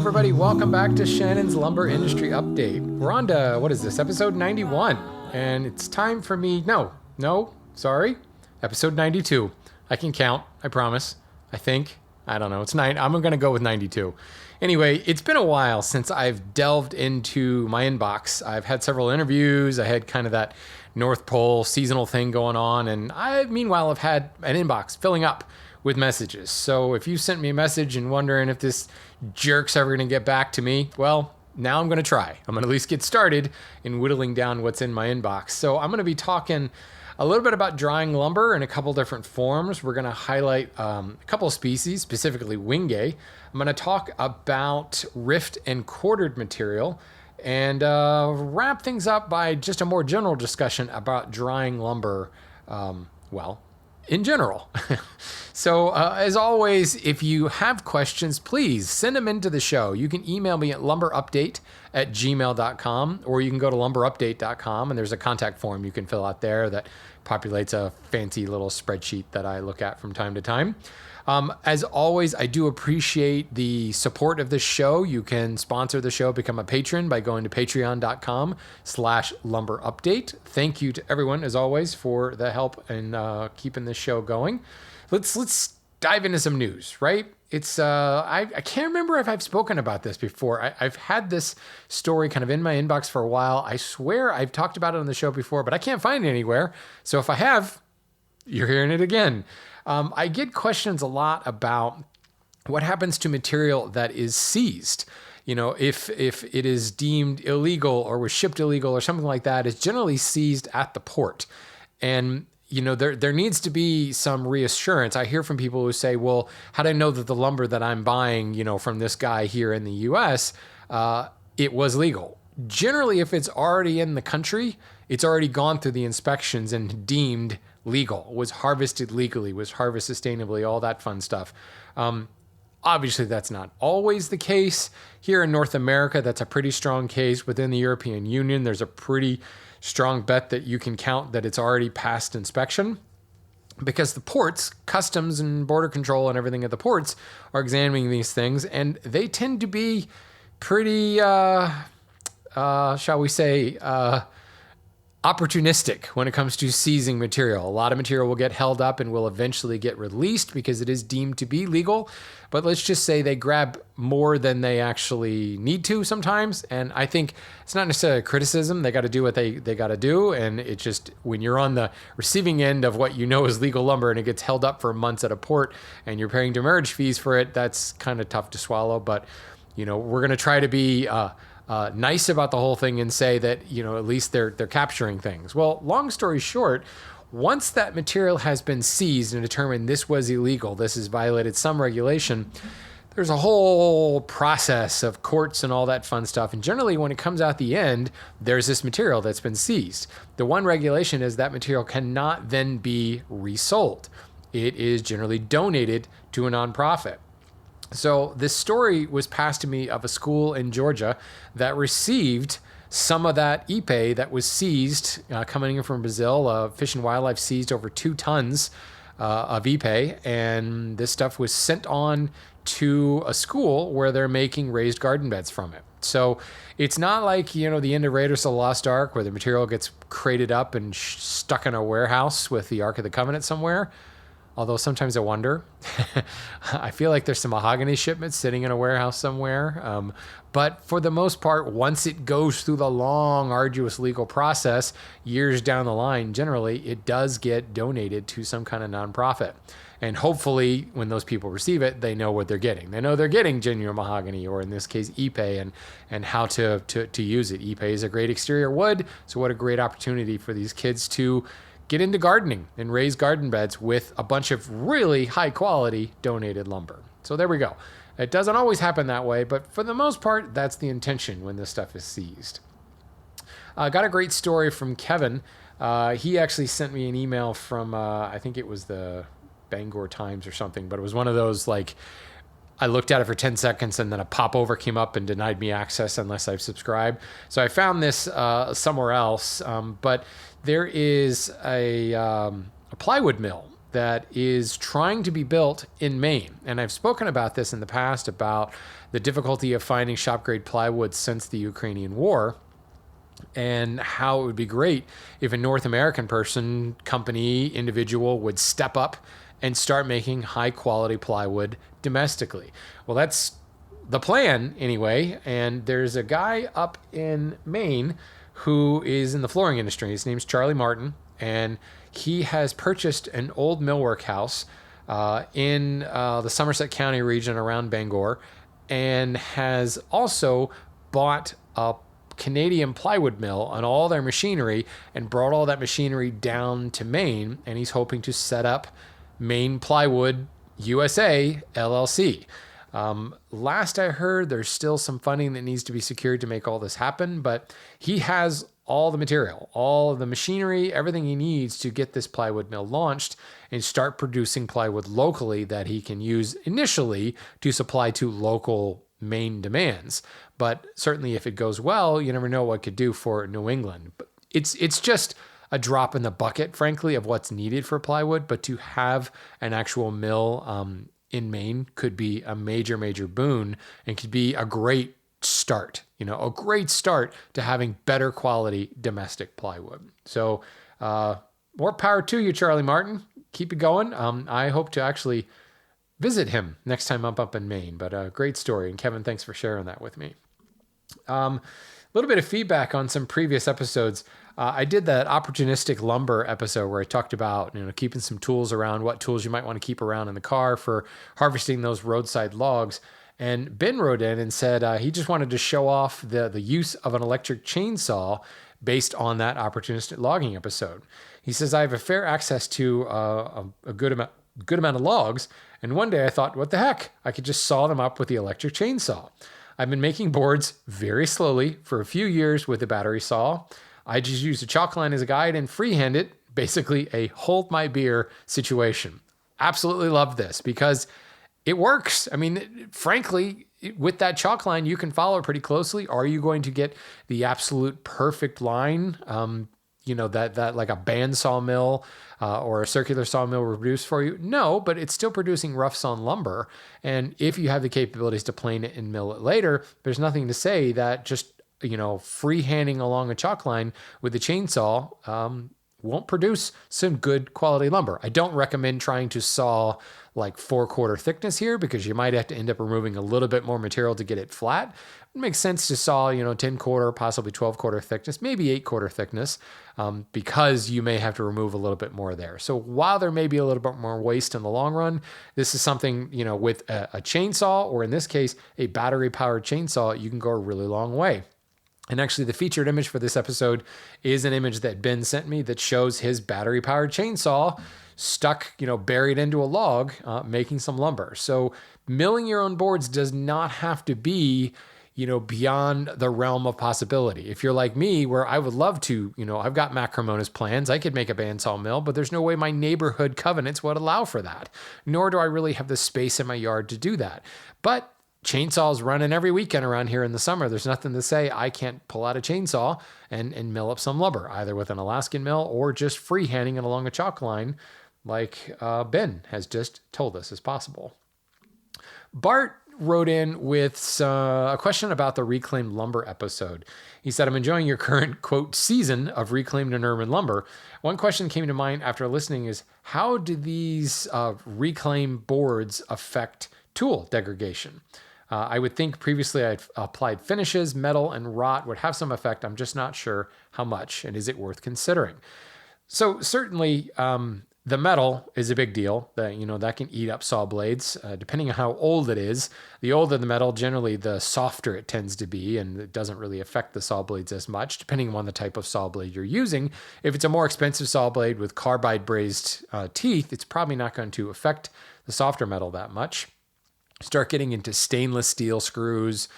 everybody. Welcome back to Shannon's Lumber Industry Update. We're on to, what is this, episode 91. And it's time for me, sorry, episode 92. I can count, I promise. I think. I don't know. It's 9. I'm going to go with 92. Anyway, it's been a while since I've delved into my inbox. I've had several interviews. I had kind of that North Pole seasonal thing going on. And meanwhile, I've had an inbox filling up with messages. So if you sent me a message and wondering if this jerk's ever going to get back to me, well, now I'm going to try. I'm going to at least get started in whittling down what's in my inbox. So I'm going to be talking a little bit about drying lumber in a couple different forms. We're going to highlight a couple of species, specifically Wenge. I'm going to talk about rift and quartered material and wrap things up by just a more general discussion about drying lumber, in general. So as always, if you have questions, please send them into the show. You can email me at lumberupdate@gmail.com, or you can go to lumberupdate.com and there's a contact form you can fill out there that populates a fancy little spreadsheet that I look at from time to time. As always, I do appreciate the support of this show. You can sponsor the show, become a patron by going to patreon.com/lumberupdate. Thank you to everyone, as always, for the help in keeping this show going. Let's dive into some news, right? It's I can't remember if I've spoken about this before. I've had this story kind of in my inbox for a while. I swear I've talked about it on the show before, but I can't find it anywhere. So if I have, you're hearing it again. I get questions a lot about what happens to material that is seized. You know, if it is deemed illegal or was shipped illegal or something like that, it's generally seized at the port. And, you know, there needs to be some reassurance. I hear from people who say, well, how do I know that the lumber that I'm buying, you know, from this guy here in the U.S., it was legal? Generally, if it's already in the country, it's already gone through the inspections and deemed legal, was harvested legally, was harvested sustainably, all that fun stuff. Obviously, that's not always the case. Here in North America, that's a pretty strong case. Within the European Union, there's a pretty strong bet that you can count that it's already passed inspection, because the ports, customs and border control and everything at the ports are examining these things, and they tend to be pretty, shall we say, opportunistic when it comes to seizing material. A lot of material will get held up and will eventually get released because it is deemed to be legal. But let's just say they grab more than they actually need to sometimes. And I think it's not necessarily a criticism. They got to do what they got to do. And it just, when you're on the receiving end of what you know is legal lumber and it gets held up for months at a port and you're paying demurrage fees for it, that's kind of tough to swallow. But, you know, we're going to try to be nice about the whole thing and say that, you know, at least they're capturing things. Well, long story short, once that material has been seized and determined this was illegal, this has violated some regulation, there's a whole process of courts and all that fun stuff. And generally, when it comes out the end, there's this material that's been seized. The one regulation is that material cannot then be resold. It is generally donated to a nonprofit. So this story was passed to me of a school in Georgia that received some of that ipe that was seized coming in from Brazil. Fish and Wildlife seized over 2 tons of ipe, and this stuff was sent on to a school where they're making raised garden beds from it. So it's not like, you know, the end of Raiders of the Lost Ark where the material gets crated up and stuck in a warehouse with the Ark of the Covenant somewhere. Although sometimes I wonder, I feel like there's some mahogany shipments sitting in a warehouse somewhere. But for the most part, once it goes through the long, arduous legal process, years down the line, generally, it does get donated to some kind of nonprofit. And hopefully, when those people receive it, they know what they're getting. They know they're getting genuine mahogany, or in this case, ipe, and how to use it. Ipe is a great exterior wood, so what a great opportunity for these kids to get into gardening and raise garden beds with a bunch of really high quality donated lumber. So there we go. It doesn't always happen that way, but for the most part, that's the intention when this stuff is seized. I got a great story from Kevin. He actually sent me an email from, I think it was the Bangor Times or something, but it was one of those, like, I looked at it for 10 seconds and then a popover came up and denied me access unless I've subscribed. So I found this somewhere else, but there is a plywood mill that is trying to be built in Maine. And I've spoken about this in the past about the difficulty of finding shop grade plywood since the Ukrainian war, and how it would be great if a North American person, company, individual would step up and start making high quality plywood domestically. Well, that's the plan anyway. And there's a guy up in Maine who is in the flooring industry. His name's Charlie Martin, and he has purchased an old millwork house in the Somerset County region around Bangor, and has also bought a Canadian plywood mill and all their machinery and brought all that machinery down to Maine, and he's hoping to set up Maine Plywood USA LLC. Last I heard, there's still some funding that needs to be secured to make all this happen, but he has all the material, all of the machinery, everything he needs to get this plywood mill launched and start producing plywood locally that he can use initially to supply to local Maine demands. But certainly if it goes well, you never know what it could do for New England. But it's just a drop in the bucket, frankly, of what's needed for plywood. But to have an actual mill in Maine could be a major, major boon, and could be a great start, a great start to having better quality domestic plywood. So more power to you, Charlie Martin. Keep it going. I hope to actually visit him next time I'm up in Maine, but a great story. And Kevin, thanks for sharing that with me. A little bit of feedback on some previous episodes. I did that opportunistic lumber episode where I talked about, keeping some tools around, what tools you might want to keep around in the car for harvesting those roadside logs. And Ben wrote in and said he just wanted to show off the use of an electric chainsaw based on that opportunistic logging episode. He says, I have a fair access to a good amount of logs, and one day I thought, what the heck? I could just saw them up with the electric chainsaw. I've been making boards very slowly for a few years with a battery saw. I just used a chalk line as a guide and freehand it, basically a hold my beer situation. Absolutely love this because it works. I mean, frankly, with that chalk line, you can follow it pretty closely. Are you going to get the absolute perfect line? That like a bandsaw mill or a circular sawmill will produce for you? No, but it's still producing rough sawn lumber. And if you have the capabilities to plane it and mill it later, there's nothing to say that just, freehanding along a chalk line with a chainsaw won't produce some good quality lumber. I don't recommend trying to saw like 4/4 thickness here because you might have to end up removing a little bit more material to get it flat. It makes sense to saw, 10/4, possibly 12/4 thickness, maybe 8/4 thickness, because you may have to remove a little bit more there. So while there may be a little bit more waste in the long run, this is something, with a chainsaw, or in this case, a battery powered chainsaw, you can go a really long way. And actually, the featured image for this episode is an image that Ben sent me that shows his battery-powered chainsaw stuck, buried into a log, making some lumber. So milling your own boards does not have to be, beyond the realm of possibility. If you're like me, where I would love to, I've got macromonas plans, I could make a bandsaw mill, but there's no way my neighborhood covenants would allow for that. Nor do I really have the space in my yard to do that. But chainsaws running every weekend around here in the summer. There's nothing to say I can't pull out a chainsaw and mill up some lumber, either with an Alaskan mill or just freehanding it along a chalk line like Ben has just told us is possible. Bart wrote in with a question about the reclaimed lumber episode. He said, I'm enjoying your current, quote, season of reclaimed and urban lumber. One question came to mind after listening is, how do these reclaimed boards affect tool degradation? I would think previously I'd applied finishes, metal, and wrought would have some effect. I'm just not sure how much, and is it worth considering? So certainly the metal is a big deal. That can eat up saw blades, depending on how old it is. The older the metal, generally the softer it tends to be, and it doesn't really affect the saw blades as much, depending on the type of saw blade you're using. If it's a more expensive saw blade with carbide brazed teeth, it's probably not going to affect the softer metal that much. Start getting into stainless steel screws,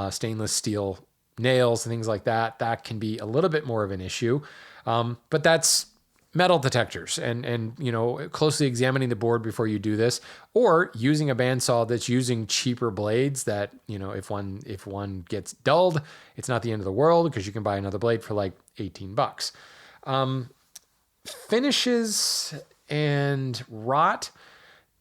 stainless steel nails, and things like that. That can be a little bit more of an issue. But that's metal detectors and closely examining the board before you do this, or using a bandsaw that's using cheaper blades that, if one gets dulled, it's not the end of the world because you can buy another blade for like $18. Finishes and rot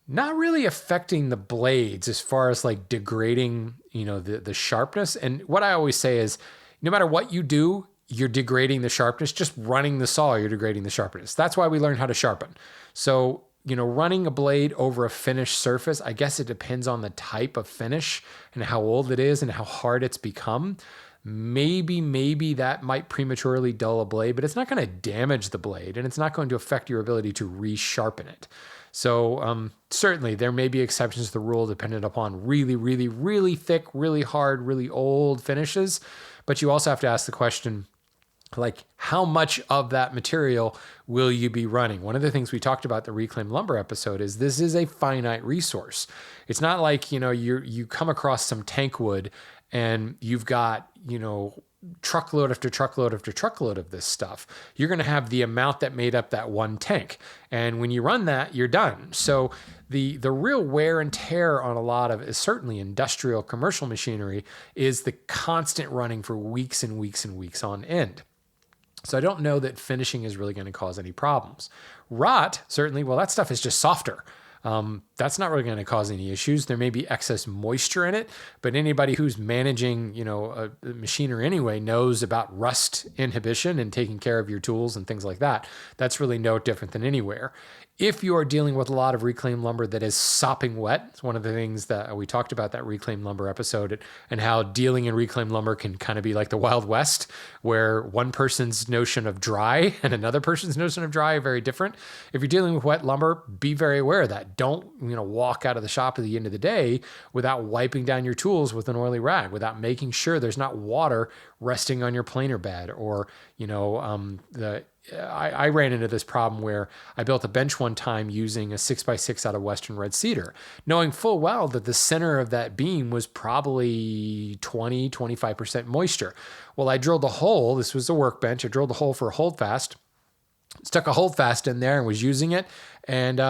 not really affecting the blades as far as like degrading, the sharpness. And what I always say is no matter what you do, you're degrading the sharpness. Just running the saw, you're degrading the sharpness. That's why we learn how to sharpen. So, running a blade over a finished surface, I guess it depends on the type of finish and how old it is and how hard it's become. Maybe that might prematurely dull a blade, but it's not going to damage the blade and it's not going to affect your ability to resharpen it. So certainly there may be exceptions to the rule dependent upon really, really, really thick, really hard, really old finishes. But you also have to ask the question, like, how much of that material will you be running? One of the things we talked about the reclaimed lumber episode is this is a finite resource. It's not like, you come across some tank wood and you've got, truckload after truckload after truckload of this stuff. You're going to have the amount that made up that one tank. And when you run that, you're done. So the real wear and tear on a lot of, is certainly industrial commercial machinery, is the constant running for weeks and weeks and weeks on end. So I don't know that finishing is really going to cause any problems. Rot, certainly, well, that stuff is just softer. That's not really going to cause any issues. There may be excess moisture in it, but anybody who's managing, a machinery anyway knows about rust inhibition and taking care of your tools and things like that. That's really no different than anywhere. If you are dealing with a lot of reclaimed lumber that is sopping wet, it's one of the things that we talked about that reclaimed lumber episode, and how dealing in reclaimed lumber can kind of be like the Wild West, where one person's notion of dry and another person's notion of dry are very different. If you're dealing with wet lumber, be very aware of that. Don't, walk out of the shop at the end of the day without wiping down your tools with an oily rag, without making sure there's not water resting on your planer bed, or, I ran into this problem where I built a bench one time using a 6x6 out of Western red cedar, knowing full well that the center of that beam was probably 25% moisture. Well, I drilled a hole. This was a workbench. I drilled a hole for a holdfast, stuck a holdfast in there and was using it, and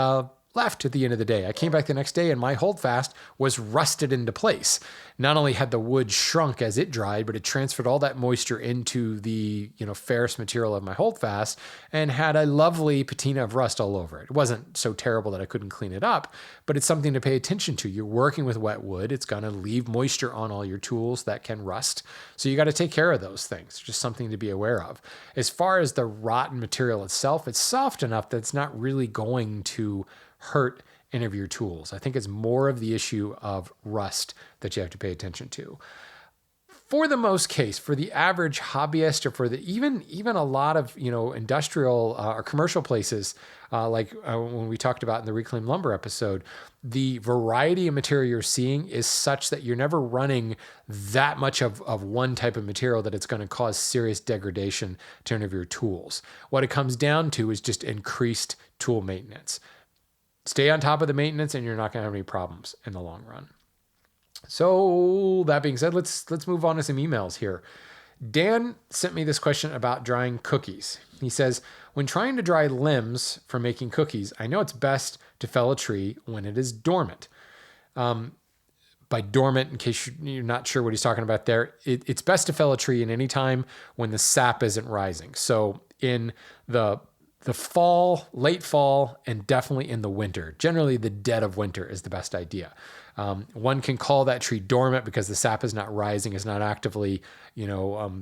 left at the end of the day. I came back the next day and my holdfast was rusted into place. Not only had the wood shrunk as it dried, but it transferred all that moisture into the, ferrous material of my holdfast and had a lovely patina of rust all over it. It wasn't so terrible that I couldn't clean it up, but it's something to pay attention to. You're working with wet wood. It's going to leave moisture on all your tools that can rust. So you got to take care of those things. Just something to be aware of. As far as the rotten material itself, it's soft enough that it's not really going to hurt any of your tools. I think it's more of the issue of rust that you have to pay attention to. For the most case, for the average hobbyist, or for the even a lot of industrial or commercial places, like when we talked about in the reclaimed lumber episode, the variety of material you're seeing is such that you're never running that much of one type of material that it's going to cause serious degradation to any of your tools. What it comes down to is just increased tool maintenance. Stay on top of the maintenance and you're not going to have any problems in the long run. So that being said, let's move on to some emails here. Dan sent me this question about drying cookies. He says, when trying to dry limbs for making cookies, I know it's best to fell a tree when it is dormant. By dormant, in case you're not sure what he's talking about there, it's best to fell a tree in any time when the sap isn't rising. So in the fall, late fall, and definitely in the winter. Generally, the dead of winter is the best idea. One can call that tree dormant because the sap is not rising, is not actively,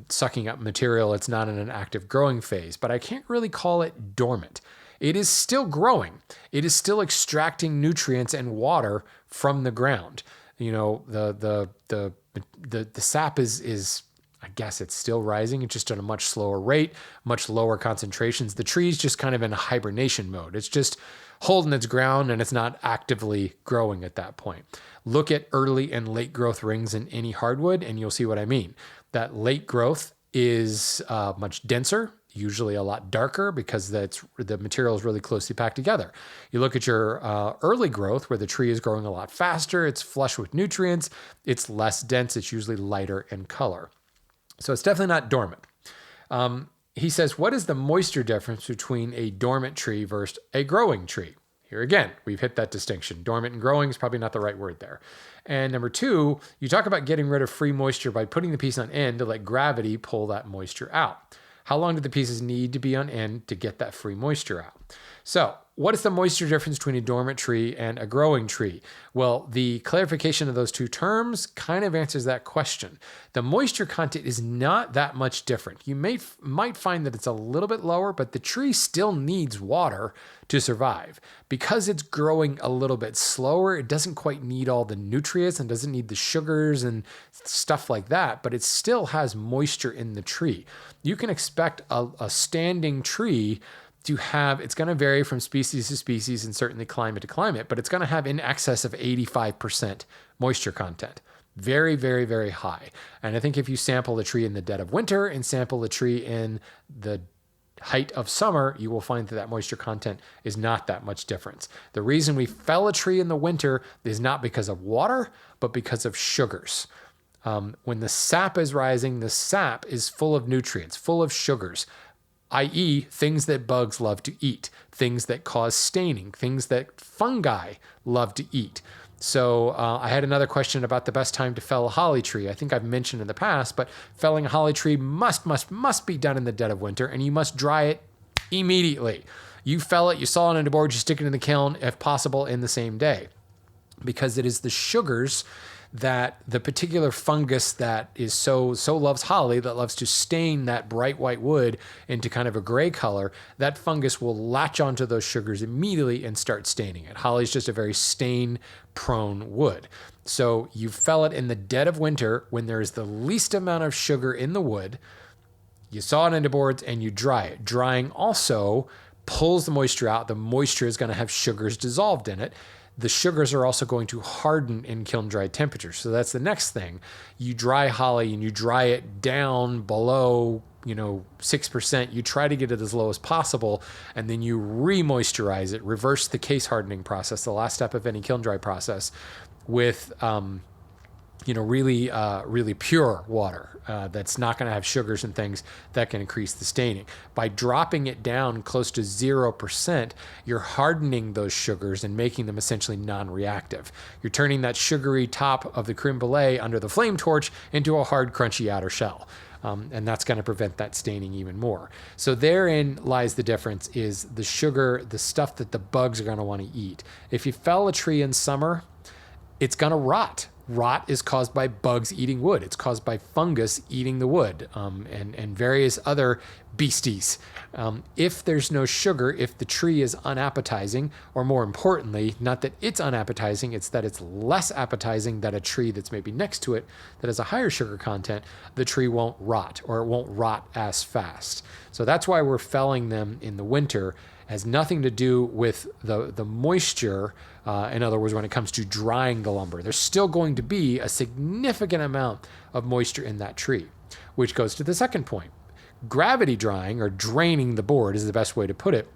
sucking up material. It's not in an active growing phase, but I can't really call it dormant. It is still growing. It is still extracting nutrients and water from the ground. The sap is I guess it's still rising. It's just at a much slower rate, much lower concentrations. The tree's just kind of in a hibernation mode. It's just holding its ground and it's not actively growing at that point. Look at early and late growth rings in any hardwood and you'll see what I mean. That late growth is much denser, usually a lot darker because the material is really closely packed together. You look at your early growth where the tree is growing a lot faster, it's flush with nutrients, it's less dense, it's usually lighter in color. So it's definitely not dormant. He says, what is the moisture difference between a dormant tree versus a growing tree? Here again, we've hit that distinction. Dormant and growing is probably not the right word there. And number two, you talk about getting rid of free moisture by putting the piece on end to let gravity pull that moisture out. How long do the pieces need to be on end to get that free moisture out? So What is the moisture difference between a dormant tree and a growing tree? Well, the clarification of those two terms kind of answers that question. The moisture content is not that much different. You might find that it's a little bit lower, but the tree still needs water to survive. Because it's growing a little bit slower, it doesn't quite need all the nutrients and doesn't need the sugars and stuff like that, but it still has moisture in the tree. You can expect a standing tree to have, it's going to vary from species to species and certainly climate to climate, but it's going to have in excess of 85% moisture content. Very, very, very high. And I think if you sample the tree in the dead of winter and sample the tree in the height of summer, you will find that moisture content is not that much difference. The reason we fell a tree in the winter is not because of water, but because of sugars. When the sap is rising, the sap is full of nutrients, full of sugars, i.e. things that bugs love to eat, things that cause staining, things that fungi love to eat. So I had another question about the best time to fell a holly tree. I think I've mentioned in the past, but felling a holly tree must be done in the dead of winter, and you must dry it immediately. You fell it, you saw it on the board, you stick it in the kiln, if possible, in the same day, because it is the sugars that the particular fungus that is so loves holly, that loves to stain that bright white wood into kind of a gray color, that fungus will latch onto those sugars immediately and start staining it. Holly is just a very stain-prone wood. So you fell it in the dead of winter when there is the least amount of sugar in the wood. You saw it into boards and you dry it. Drying also pulls the moisture out. The moisture is going to have sugars dissolved in it. The sugars are also going to harden in kiln dried temperatures. So that's the next thing. You dry holly and you dry it down below, 6%. You try to get it as low as possible, and then you re-moisturize it, reverse the case hardening process, the last step of any kiln dry process, with really pure water that's not going to have sugars and things that can increase the staining. By dropping it down close to 0%, you're hardening those sugars and making them essentially non-reactive. You're turning that sugary top of the creme brulee under the flame torch into a hard, crunchy outer shell. And that's going to prevent that staining even more. So therein lies the difference, is the sugar, the stuff that the bugs are going to want to eat. If you fell a tree in summer, it's going to rot. Rot is caused by bugs eating wood. It's caused by fungus eating the wood, and various other beasties. If there's no sugar, if the tree is unappetizing, or more importantly, not that it's unappetizing, it's that it's less appetizing than a tree that's maybe next to it that has a higher sugar content, the tree won't rot, or it won't rot as fast. So that's why we're felling them in the winter. It has nothing to do with the moisture. In other words, when it comes to drying the lumber, there's still going to be a significant amount of moisture in that tree, which goes to the second point. Gravity drying, or draining the board, is the best way to put it.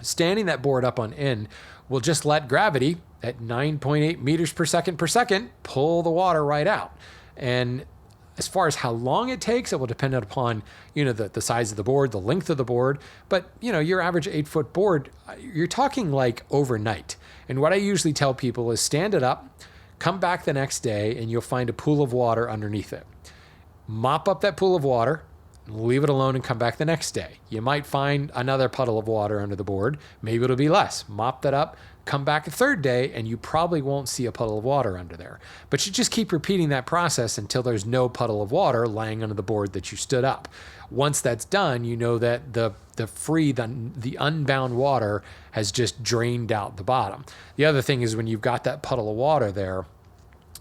Standing that board up on end will just let gravity at 9.8 meters per second pull the water right out. And as far as how long it takes, it will depend upon, the size of the board, the length of the board. But, your average 8-foot board, you're talking like overnight. And what I usually tell people is stand it up, come back the next day, and you'll find a pool of water underneath it. Mop up that pool of water, leave it alone, and come back the next day. You might find another puddle of water under the board. Maybe it'll be less. Mop that up, come back a third day, and you probably won't see a puddle of water under there. But you just keep repeating that process until there's no puddle of water lying under the board that you stood up. Once that's done, you know that the unbound water has just drained out the bottom. The other thing is, when you've got that puddle of water there,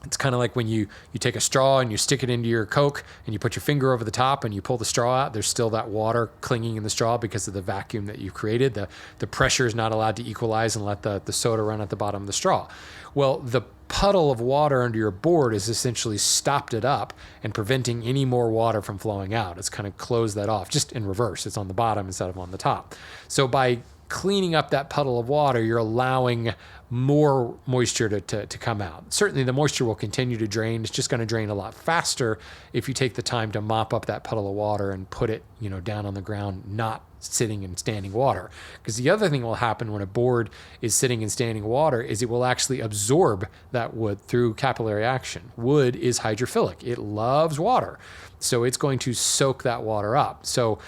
it's kind of like when you take a straw and you stick it into your Coke and you put your finger over the top and you pull the straw out. There's still that water clinging in the straw because of the vacuum that you've created. The pressure is not allowed to equalize and let the soda run at the bottom of the straw. Well, the puddle of water under your board has essentially stopped it up and preventing any more water from flowing out. It's kind of closed that off, just in reverse. It's on the bottom instead of on the top. So by cleaning up that puddle of water, you're allowing more moisture to come out. Certainly the moisture will continue to drain. It's just going to drain a lot faster if you take the time to mop up that puddle of water and put it, down on the ground, not sitting in standing water. Because the other thing will happen when a board is sitting in standing water is it will actually absorb that wood through capillary action. Wood is hydrophilic. It loves water. So it's going to soak that water up. So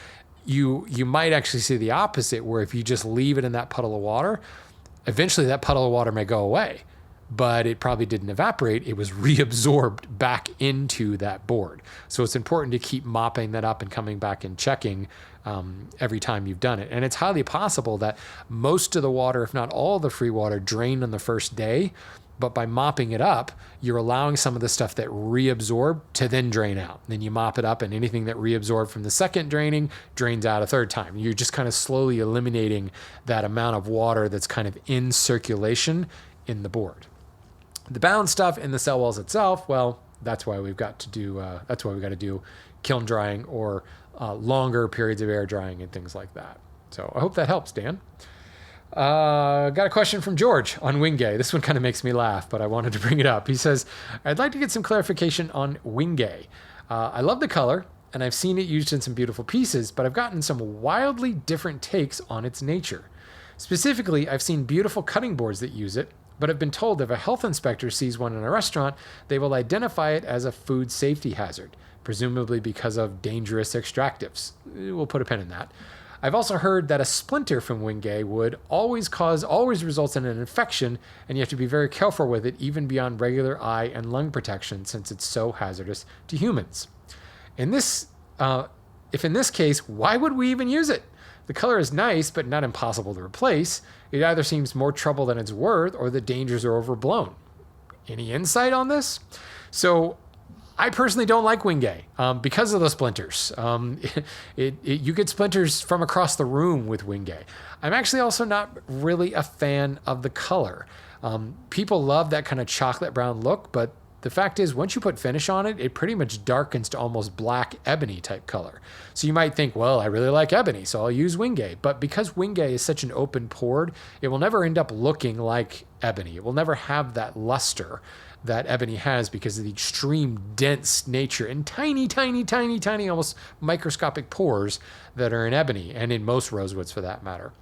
you might actually see the opposite, where if you just leave it in that puddle of water, eventually that puddle of water may go away, but it probably didn't evaporate. It was reabsorbed back into that board. So it's important to keep mopping that up and coming back and checking every time you've done it. And it's highly possible that most of the water, if not all the free water, drained on the first day. But by mopping it up, you're allowing some of the stuff that reabsorbed to then drain out. Then you mop it up, and anything that reabsorbed from the second draining drains out a third time. You're just kind of slowly eliminating that amount of water that's kind of in circulation in the board. The bound stuff in the cell walls itself, well, that's why we've got to do kiln drying or longer periods of air drying and things like that. So I hope that helps, Dan. Got a question from George on Wenge. This one kind of makes me laugh, but I wanted to bring it up. He says, I'd like to get some clarification on Wenge. I love the color, and I've seen it used in some beautiful pieces, but I've gotten some wildly different takes on its nature. Specifically, I've seen beautiful cutting boards that use it, but have been told if a health inspector sees one in a restaurant, they will identify it as a food safety hazard, presumably because of dangerous extractives. We'll put a pin in that. I've also heard that a splinter from Wenge wood always results in an infection, and you have to be very careful with it, even beyond regular eye and lung protection, since it's so hazardous to humans. If in this case, why would we even use it? The color is nice, but not impossible to replace. It either seems more trouble than it's worth, or the dangers are overblown. Any insight on this? So I personally don't like Wenge because of the splinters. You get splinters from across the room with Wenge. I'm actually also not really a fan of the color. People love that kind of chocolate brown look, but the fact is, once you put finish on it, it pretty much darkens to almost black ebony type color. So you might think, well, I really like ebony, so I'll use Wenge. But because Wenge is such an open pored, it will never end up looking like ebony. It will never have that luster that ebony has because of the extreme dense nature and tiny, almost microscopic pores that are in ebony, and in most rosewoods for that matter.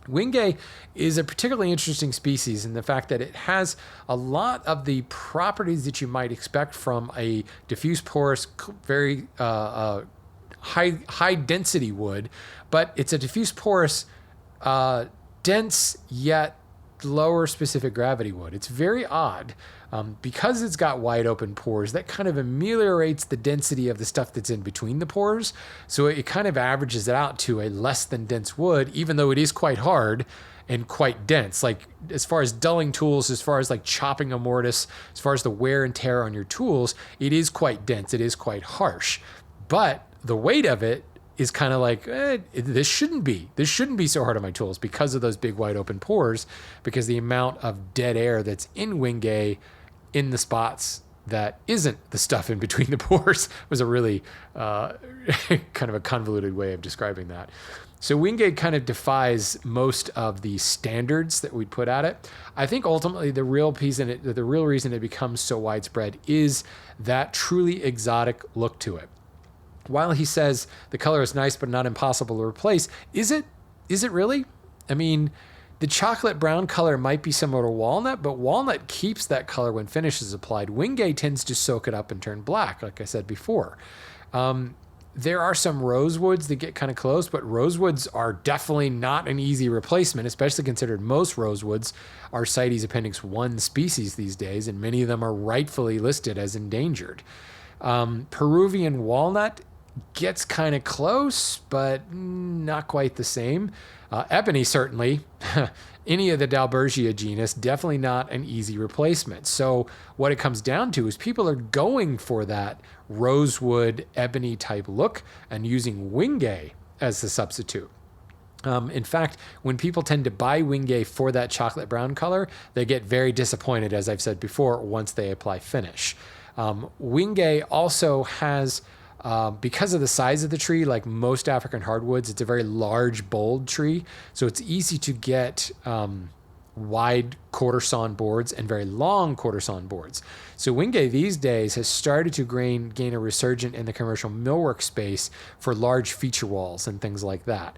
Wenge is a particularly interesting species in the fact that it has a lot of the properties that you might expect from a diffuse porous, very high density wood, but it's a diffuse porous, dense yet lower specific gravity wood. It's very odd. Because it's got wide open pores, that kind of ameliorates the density of the stuff that's in between the pores. So it kind of averages it out to a less than dense wood, even though it is quite hard and quite dense. Like as far as dulling tools, as far as like chopping a mortise, as far as the wear and tear on your tools, it is quite dense. It is quite harsh. But the weight of it is kind of like, this shouldn't be so hard on my tools because of those big wide open pores, because the amount of dead air that's in Wenge in the spots that isn't the stuff in between the pores was a really kind of a convoluted way of describing that. So Wenge kind of defies most of the standards that we'd put at it. I think ultimately the real reason it becomes so widespread is that truly exotic look to it. While he says the color is nice but not impossible to replace, is it really? I mean, the chocolate brown color might be similar to walnut, but walnut keeps that color when finish is applied. Wenge tends to soak it up and turn black, like I said before. There are some rosewoods that get kind of close, but rosewoods are definitely not an easy replacement, especially considered most rosewoods are CITES Appendix 1 species these days, and many of them are rightfully listed as endangered. Peruvian walnut gets kind of close, but not quite the same. Ebony, certainly. Any of the Dalbergia genus, definitely not an easy replacement. So what it comes down to is people are going for that rosewood ebony type look and using Wenge as the substitute. In fact, when people tend to buy Wenge for that chocolate brown color, they get very disappointed, as I've said before, once they apply finish. Wenge also has, because of the size of the tree, like most African hardwoods, it's a very large, bold tree. So it's easy to get wide quarter sawn boards and very long quarter sawn boards. So Wenge these days has started to gain a resurgence in the commercial millwork space for large feature walls and things like that.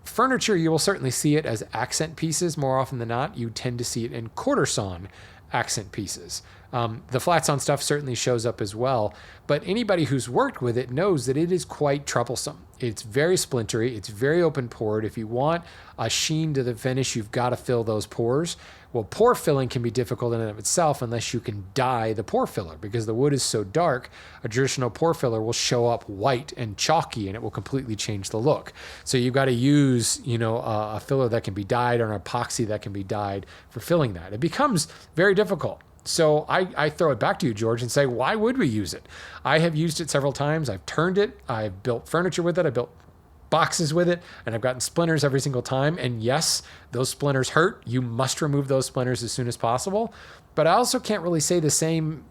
Furniture, you will certainly see it as accent pieces more often than not. You tend to see it in quarter sawn accent pieces. The flat sawn stuff certainly shows up as well, but anybody who's worked with it knows that it is quite troublesome. It's very splintery. It's very open pored. If you want a sheen to the finish, you've got to fill those pores. Well, pore filling can be difficult in and of itself unless you can dye the pore filler, because the wood is so dark, a traditional pore filler will show up white and chalky and it will completely change the look. So you've got to use, a filler that can be dyed or an epoxy that can be dyed for filling that. It becomes very difficult. So I throw it back to you, George, and say, why would we use it? I have used it several times. I've turned it. I've built furniture with it. I built boxes with it, and I've gotten splinters every single time. And yes, those splinters hurt. You must remove those splinters as soon as possible. But I also can't really say the same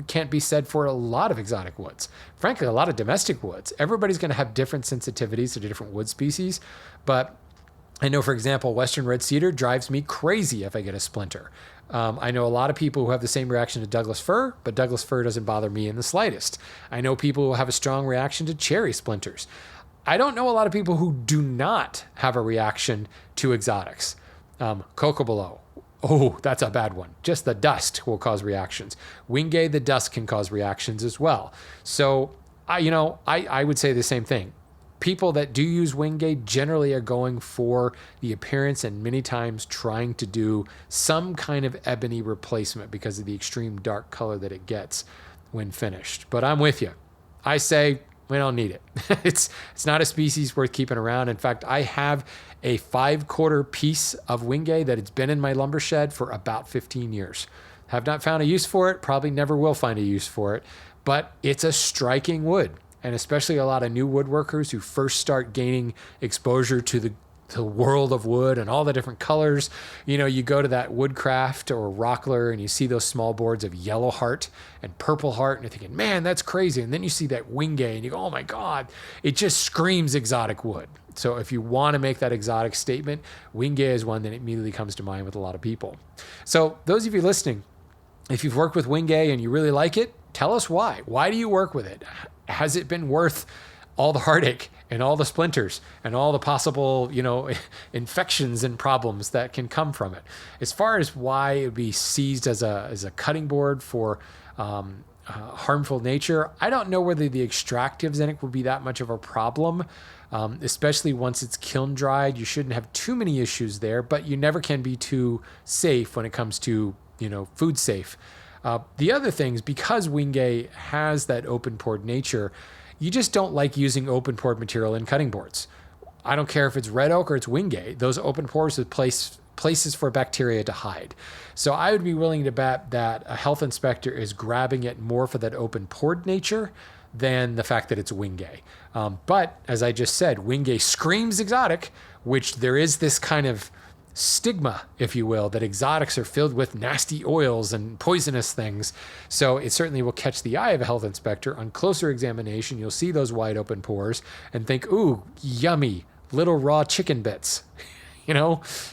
can't be said for a lot of exotic woods. Frankly, a lot of domestic woods. Everybody's going to have different sensitivities to different wood species. But I know, for example, Western red cedar drives me crazy if I get a splinter. I know a lot of people who have the same reaction to Douglas fir, but Douglas fir doesn't bother me in the slightest. I know people who have a strong reaction to cherry splinters. I don't know a lot of people who do not have a reaction to exotics. Cocobolo. Oh, that's a bad one. Just the dust will cause reactions. Wenge, the dust can cause reactions as well. So, I would say the same thing. People that do use Wenge generally are going for the appearance and many times trying to do some kind of ebony replacement because of the extreme dark color that it gets when finished. But I'm with you. I say we don't need it. It's not a species worth keeping around. In fact, I have a 5/4 piece of Wenge that has been in my lumber shed for about 15 years. Have not found a use for it, probably never will find a use for it, but it's a striking wood. And especially a lot of new woodworkers who first start gaining exposure to the world of wood and all the different colors. You go to that Woodcraft or Rockler and you see those small boards of yellow heart and purple heart, and you're thinking, man, that's crazy. And then you see that Wenge and you go, oh my God, it just screams exotic wood. So if you want to make that exotic statement, Wenge is one that immediately comes to mind with a lot of people. So those of you listening, if you've worked with Wenge and you really like it, tell us why. Why do you work with it? Has it been worth all the heartache and all the splinters and all the possible, infections and problems that can come from it? As far as why it would be seized as a cutting board for harmful nature, I don't know whether the extractives in it would be that much of a problem, especially once it's kiln dried. You shouldn't have too many issues there, but you never can be too safe when it comes to, food safe. The other things, because Wenge has that open pored nature, you just don't like using open pored material in cutting boards. I don't care if it's red oak or it's Wenge. Those open pores are places for bacteria to hide. So I would be willing to bet that a health inspector is grabbing it more for that open pored nature than the fact that it's Wenge. But as I just said, Wenge screams exotic, which there is this kind of stigma, if you will, that exotics are filled with nasty oils and poisonous things. So it certainly will catch the eye of a health inspector. On closer examination, you'll see those wide open pores and think, ooh, yummy, little raw chicken bits,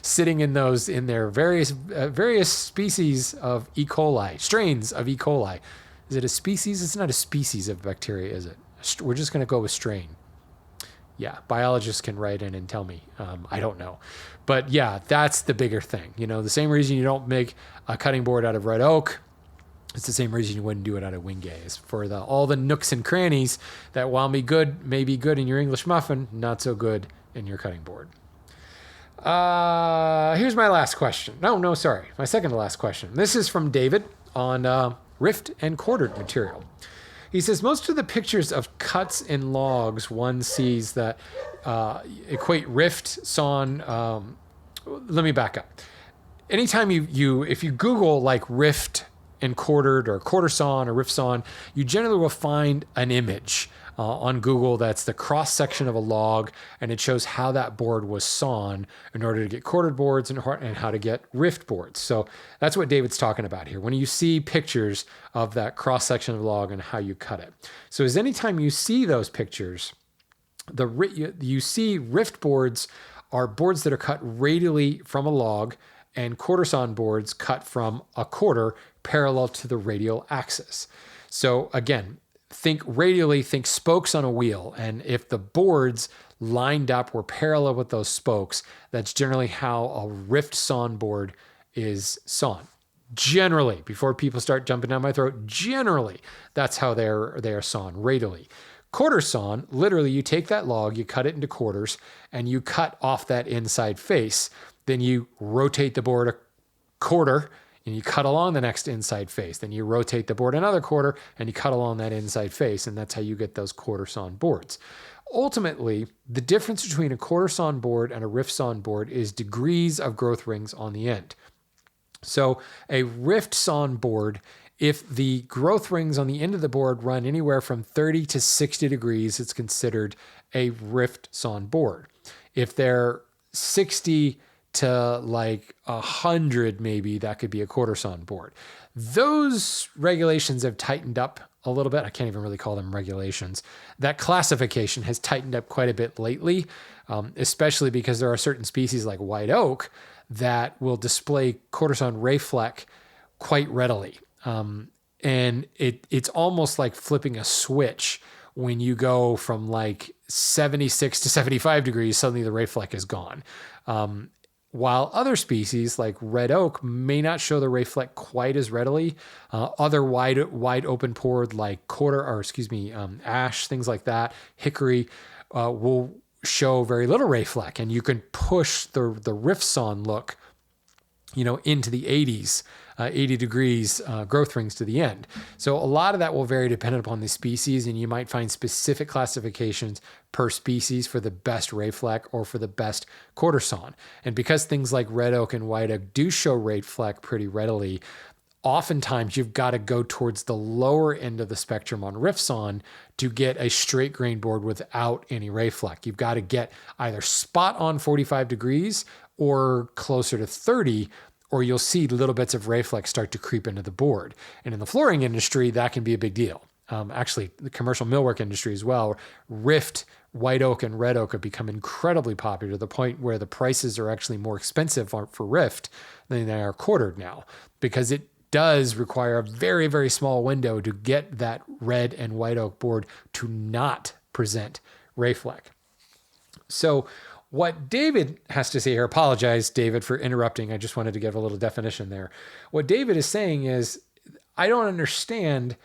sitting in their various species of E. coli, strains of E. coli. Is it a species? It's not a species of bacteria, is it? We're just going to go with strain. Yeah, biologists can write in and tell me. I don't know. But yeah, that's the bigger thing. The same reason you don't make a cutting board out of red oak, it's the same reason you wouldn't do it out of Wenge, is for all the nooks and crannies that, while may be good in your English muffin, not so good in your cutting board. Here's my last question. Sorry. My second to last question. This is from David on rift and quartered material. He says, most of the pictures of cuts in logs one sees that equate rift, sawn. Let me back up. Anytime if you Google like rift and quartered or quarter sawn or rift sawn, you generally will find an image on Google that's the cross section of a log, and it shows how that board was sawn in order to get quartered boards and how to get rift boards. So that's what David's talking about here. When you see pictures of that cross section of a log and how you cut it. So as anytime you see those pictures, you see rift boards are boards that are cut radially from a log, and quarter sawn boards cut from a quarter parallel to the radial axis. So again, think radially, think spokes on a wheel. And if the boards lined up were parallel with those spokes, that's generally how a rift sawn board is sawn. Generally, before people start jumping down my throat, generally, that's how they are sawn radially. Quarter sawn, literally, you take that log, you cut it into quarters, and you cut off that inside face. Then you rotate the board a quarter, and you cut along the next inside face. Then you rotate the board another quarter, and you cut along that inside face, and that's how you get those quarter sawn boards. Ultimately, the difference between a quarter sawn board and a rift sawn board is degrees of growth rings on the end. So a rift sawn board, if the growth rings on the end of the board run anywhere from 30 to 60 degrees, it's considered a rift sawn board. If they're 60 to like 100 maybe, that could be a quarter sawn board. Those regulations have tightened up a little bit. I can't even really call them regulations. That classification has tightened up quite a bit lately, especially because there are certain species like white oak that will display quarter sawn ray fleck quite readily. And it's almost like flipping a switch. When you go from like 76 to 75 degrees, suddenly the ray fleck is gone. While other species like red oak may not show the ray fleck quite as readily, other wide open pored like ash, things like that, hickory, will show very little ray fleck, and you can push the rift sawn look, into the 80s, 80 degrees growth rings to the end. So a lot of that will vary dependent upon the species, and you might find specific classifications per species for the best ray fleck or for the best quarter sawn. And because things like red oak and white oak do show ray fleck pretty readily, oftentimes you've got to go towards the lower end of the spectrum on rift sawn to get a straight grain board without any ray fleck. You've got to get either spot on 45 degrees or closer to 30, or you'll see little bits of ray fleck start to creep into the board. And in the flooring industry, that can be a big deal. Actually, the commercial millwork industry as well, rift, white oak, and red oak have become incredibly popular to the point where the prices are actually more expensive for rift than they are quartered now, because it does require a very, very small window to get that red and white oak board to not present ray fleck. So what David has to say here, apologize, David, for interrupting. I just wanted to give a little definition there. What David is saying is, I don't understand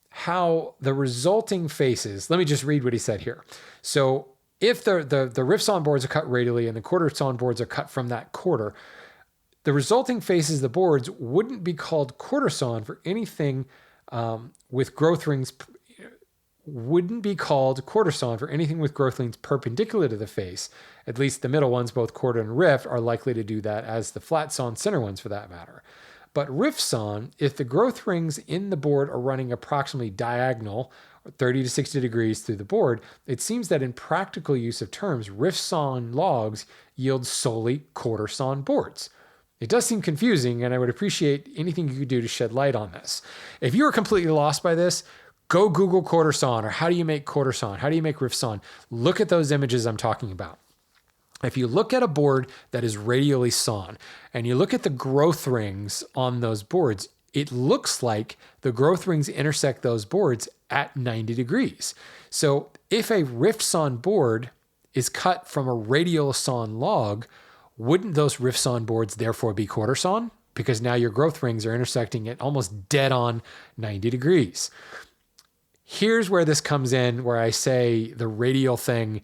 how the resulting faces, let me just read what he said here. So if the rift sawn boards are cut radially and the quarter sawn boards are cut from that quarter, the resulting faces of the boards wouldn't be called quarter sawn for anything with growth rings, wouldn't be called quarter sawn for anything with growth rings perpendicular to the face. At least the middle ones, both quarter and rift, are likely to do that, as the flat sawn center ones for that matter. But rift sawn, if the growth rings in the board are running approximately diagonal, 30 to 60 degrees through the board, it seems that in practical use of terms, rift sawn logs yield solely quarter sawn boards. It does seem confusing, and I would appreciate anything you could do to shed light on this. If you are completely lost by this, go Google quarter sawn, or how do you make quarter sawn? How do you make rift sawn? Look at those images I'm talking about. If you look at a board that is radially sawn and you look at the growth rings on those boards, it looks like the growth rings intersect those boards at 90 degrees. So if a rift sawn board is cut from a radial sawn log, wouldn't those rift sawn boards therefore be quarter sawn? Because now your growth rings are intersecting at almost dead on 90 degrees. Here's where this comes in, where I say the radial thing,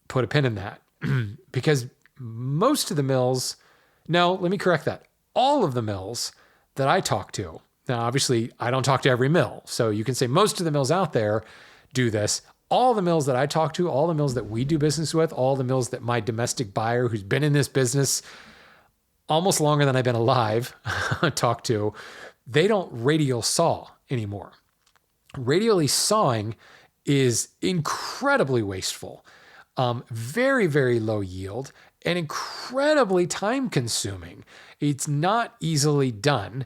put a pin in that. Because most of the mills, no, let me correct that. All of the mills that I talk to, now obviously I don't talk to every mill, so you can say most of the mills out there do this. All the mills that I talk to, all the mills that we do business with, all the mills that my domestic buyer who's been in this business almost longer than I've been alive talk to, they don't radial saw anymore. Radially sawing is incredibly wasteful. Very, very low yield, and incredibly time consuming. It's not easily done.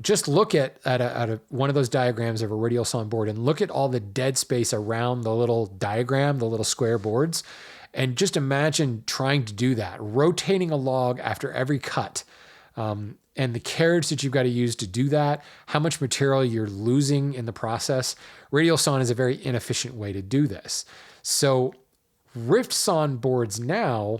Just look at one of those diagrams of a radial sawn board and look at all the dead space around the little diagram, the little square boards, and just imagine trying to do that, rotating a log after every cut, and the carriage that you've got to use to do that, how much material you're losing in the process. Radial sawn is a very inefficient way to do this. So rift sawn boards now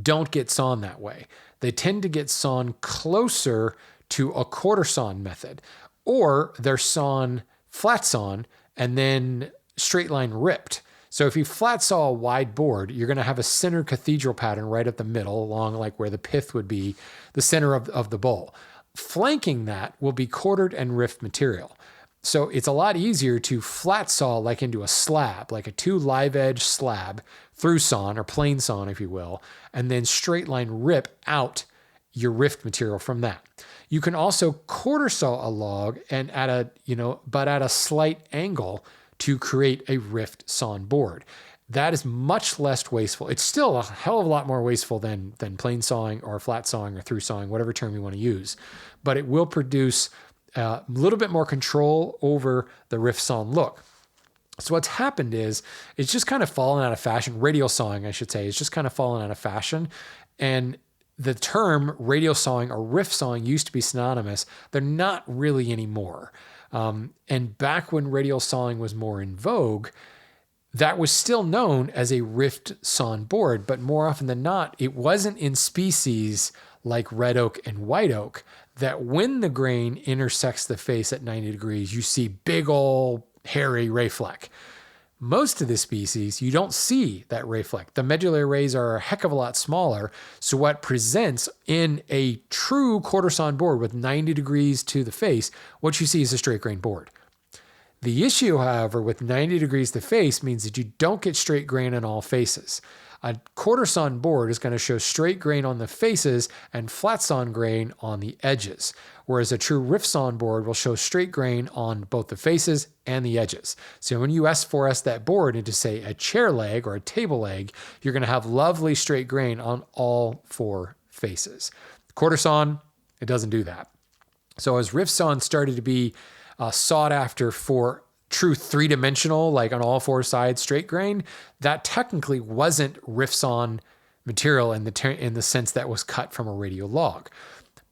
don't get sawn that way. They tend to get sawn closer to a quarter sawn method, or they're sawn, flat sawn, and then straight line ripped. So if you flat saw a wide board, you're going to have a center cathedral pattern right up the middle, along like where the pith would be, the center of the bowl. Flanking that will be quartered and rift material. So it's a lot easier to flat saw like into a slab, like a 2 live edge slab, through sawn or plain sawn, if you will, and then straight line rip out your rift material from that. You can also quarter saw a log and at a slight angle to create a rift sawn board. That is much less wasteful. It's still a hell of a lot more wasteful than plain sawing or flat sawing or through sawing, whatever term you want to use. But it will produce a little bit more control over the rift sawn look. So what's happened is it's just kind of fallen out of fashion. Radial sawing, I should say, is just kind of fallen out of fashion. And the term radial sawing or rift sawing used to be synonymous. They're not really anymore. And back when radial sawing was more in vogue, that was still known as a rift sawn board, but more often than not, it wasn't in species like red oak and white oak that when the grain intersects the face at 90 degrees, you see big old hairy ray fleck. Most of the species, you don't see that ray fleck. The medullary rays are a heck of a lot smaller. So what presents in a true quarter sawn board with 90 degrees to the face, what you see is a straight grain board. The issue, however, with 90 degrees to face means that you don't get straight grain on all faces. A quarter sawn board is going to show straight grain on the faces and flat sawn grain on the edges, whereas a true rift sawn board will show straight grain on both the faces and the edges. So when you S4S that board into, say, a chair leg or a table leg, you're going to have lovely straight grain on all 4 faces. Quarter sawn, it doesn't do that. So as rift sawn started to be sought after for true 3-dimensional, like on all 4 sides, straight grain, that technically wasn't rift sawn material in the sense that was cut from a radial log.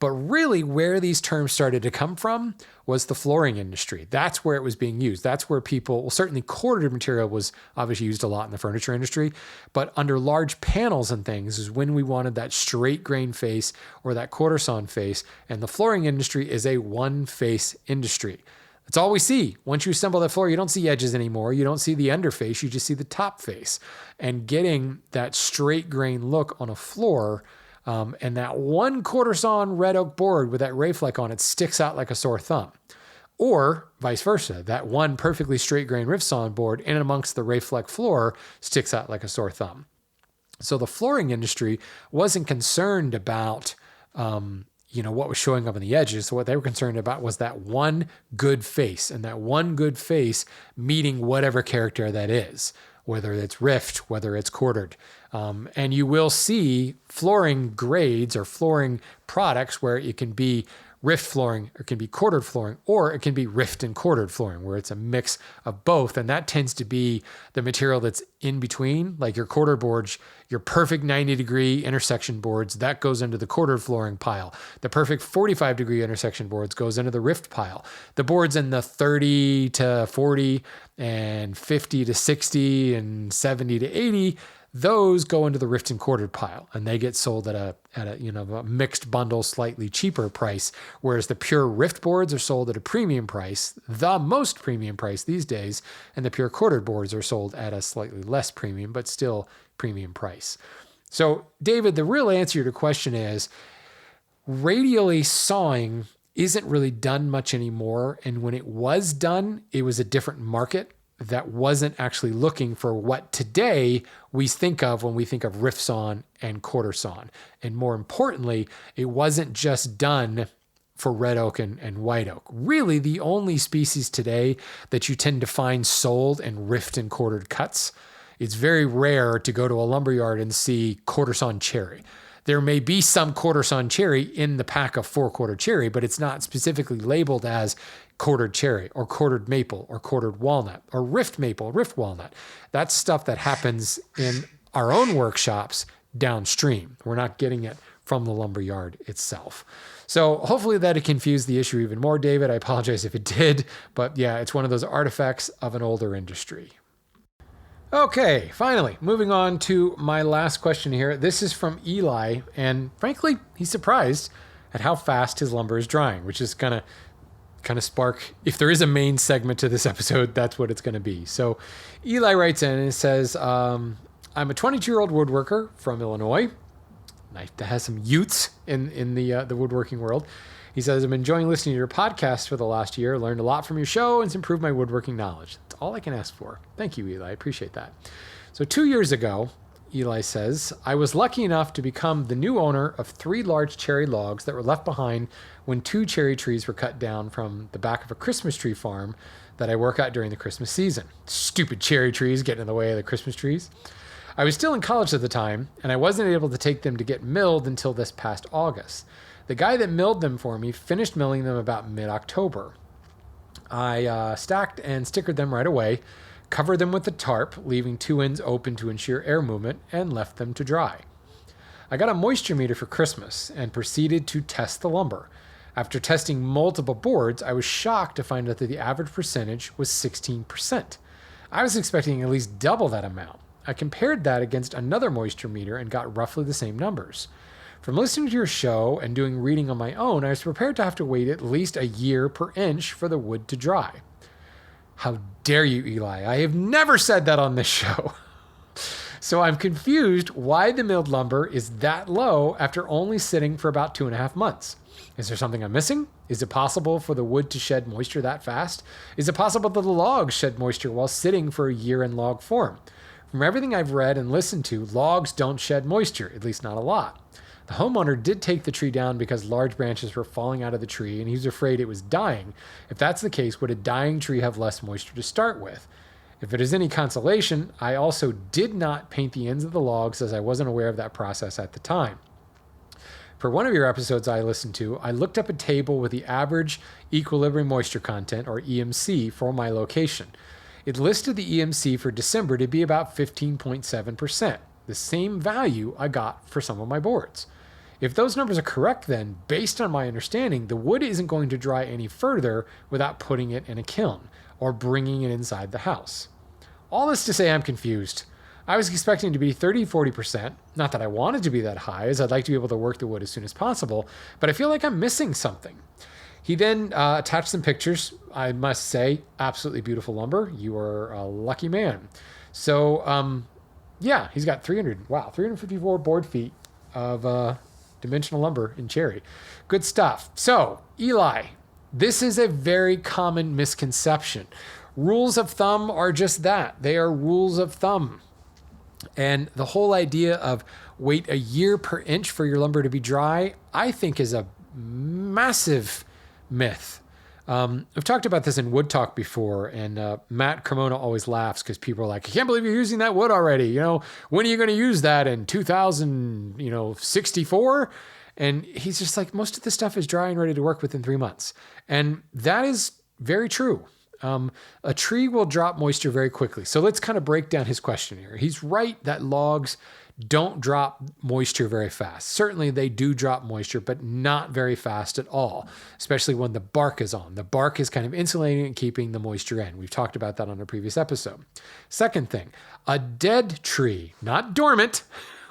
But really where these terms started to come from was the flooring industry. That's where it was being used. That's where people, well, certainly quartered material was obviously used a lot in the furniture industry, but under large panels and things is when we wanted that straight grain face or that quarter sawn face. And the flooring industry is a one face industry. That's all we see. Once you assemble that floor, you don't see edges anymore. You don't see the underface. You just see the top face. And getting that straight grain look on a floor and that one quarter sawn red oak board with that ray fleck on it sticks out like a sore thumb. Or vice versa, that one perfectly straight grain rift sawn board in amongst the ray fleck floor sticks out like a sore thumb. So the flooring industry wasn't concerned about what was showing up on the edges. So what they were concerned about was that one good face, and that one good face meeting whatever character that is, whether it's rift, whether it's quartered. And you will see flooring grades or flooring products where it can be rift flooring, or it can be quartered flooring, or it can be rift and quartered flooring, where it's a mix of both. And that tends to be the material that's in between, like your quarter boards, your perfect 90-degree intersection boards, that goes into the quartered flooring pile. The perfect 45-degree intersection boards goes into the rift pile. The boards in the 30 to 40 and 50 to 60 and 70 to 80, those go into the rift and quartered pile, and they get sold at a mixed bundle, slightly cheaper price. Whereas the pure rift boards are sold at a premium price, the most premium price these days, and the pure quartered boards are sold at a slightly less premium, but still premium price. So, David, the real answer to your question is radially sawing isn't really done much anymore, and when it was done, it was a different market that wasn't actually looking for what today we think of when we think of rift sawn and quarter sawn. And more importantly, it wasn't just done for red oak and white oak. Really, the only species today that you tend to find sold in rift and quartered cuts, it's very rare to go to a lumberyard and see quarter sawn cherry. There may be some quarter sawn cherry in the pack of 4-quarter cherry, but it's not specifically labeled as quartered cherry or quartered maple or quartered walnut or rift maple, rift walnut. That's stuff that happens in our own workshops downstream. We're not getting it from the lumberyard itself. So hopefully that confused the issue even more, David. I apologize if it did, but yeah, it's one of those artifacts of an older industry. Okay, finally, moving on to my last question here. This is from Eli, and frankly, he's surprised. at how fast his lumber is drying, which is kind of spark. If there is a main segment to this episode, that's what it's going to be. So Eli writes in and says, I'm a 22-year-old woodworker from Illinois. Nice to have some youths in the woodworking world. He says, I'm enjoying listening to your podcast for the last year. Learned a lot from your show and it's improved my woodworking knowledge. That's all I can ask for. Thank you, Eli. I appreciate that. So 2 years ago, Eli says, I was lucky enough to become the new owner of 3 large cherry logs that were left behind when 2 cherry trees were cut down from the back of a Christmas tree farm that I work at during the Christmas season. Stupid cherry trees getting in the way of the Christmas trees. I was still in college at the time, and I wasn't able to take them to get milled until this past August. The guy that milled them for me finished milling them about mid-October. I stacked and stickered them right away, covered them with a tarp, leaving 2 ends open to ensure air movement, and left them to dry. I got a moisture meter for Christmas and proceeded to test the lumber. After testing multiple boards, I was shocked to find out that the average percentage was 16%. I was expecting at least double that amount. I compared that against another moisture meter and got roughly the same numbers. From listening to your show and doing reading on my own, I was prepared to have to wait at least a year per inch for the wood to dry. How dare you, Eli? I have never said that on this show. So I'm confused why the milled lumber is that low after only sitting for about 2.5 months. Is there something I'm missing? Is it possible for the wood to shed moisture that fast? Is it possible that the logs shed moisture while sitting for a year in log form? From everything I've read and listened to, logs don't shed moisture, at least not a lot. The homeowner did take the tree down because large branches were falling out of the tree and he was afraid it was dying. If that's the case, would a dying tree have less moisture to start with? If it is any consolation, I also did not paint the ends of the logs as I wasn't aware of that process at the time. For one of your episodes I listened to, I looked up a table with the average equilibrium moisture content, or EMC, for my location. It listed the EMC for December to be about 15.7%, the same value I got for some of my boards. If those numbers are correct, then, based on my understanding, the wood isn't going to dry any further without putting it in a kiln or bringing it inside the house. All this to say I'm confused. I was expecting to be 30-40%, not that I wanted to be that high, as I'd like to be able to work the wood as soon as possible, but I feel like I'm missing something. He then attached some pictures. I must say, absolutely beautiful lumber. You are a lucky man. So, yeah, he's got 354 board feet of dimensional lumber in cherry. Good stuff. So, Eli, this is a very common misconception. Rules of thumb are just that. They are rules of thumb. And the whole idea of wait a year per inch for your lumber to be dry, I think is a massive myth. I've talked about this in Wood Talk before, and Matt Cremona always laughs because people are like, I can't believe you're using that wood already. When are you going to use that in 2064? And he's just like, most of the stuff is dry and ready to work within 3 months. And that is very true. A tree will drop moisture very quickly. So let's kind of break down his question here. He's right that logs don't drop moisture very fast. Certainly they do drop moisture, but not very fast at all, especially when the bark is on. The bark is kind of insulating and keeping the moisture in. We've talked about that on a previous episode. Second thing, a dead tree, not dormant,